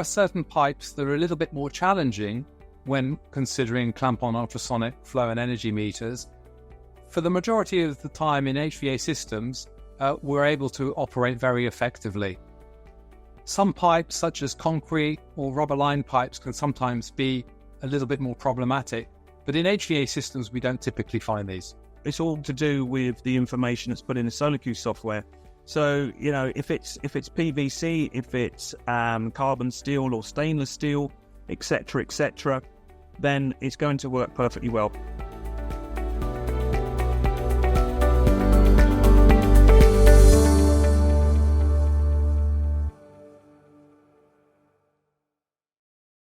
are certain pipes that are a little bit more challenging when considering clamp-on ultrasonic flow and energy meters. For the majority of the time in HVAC systems, we're able to operate very effectively. Some pipes, such as concrete or rubber-lined pipes, can sometimes be a little bit more problematic, but in HVAC systems, we don't typically find these. It's all to do with the information that's put in the SolarQ software. So, if it's PVC, if it's carbon steel or stainless steel, etc., then it's going to work perfectly well.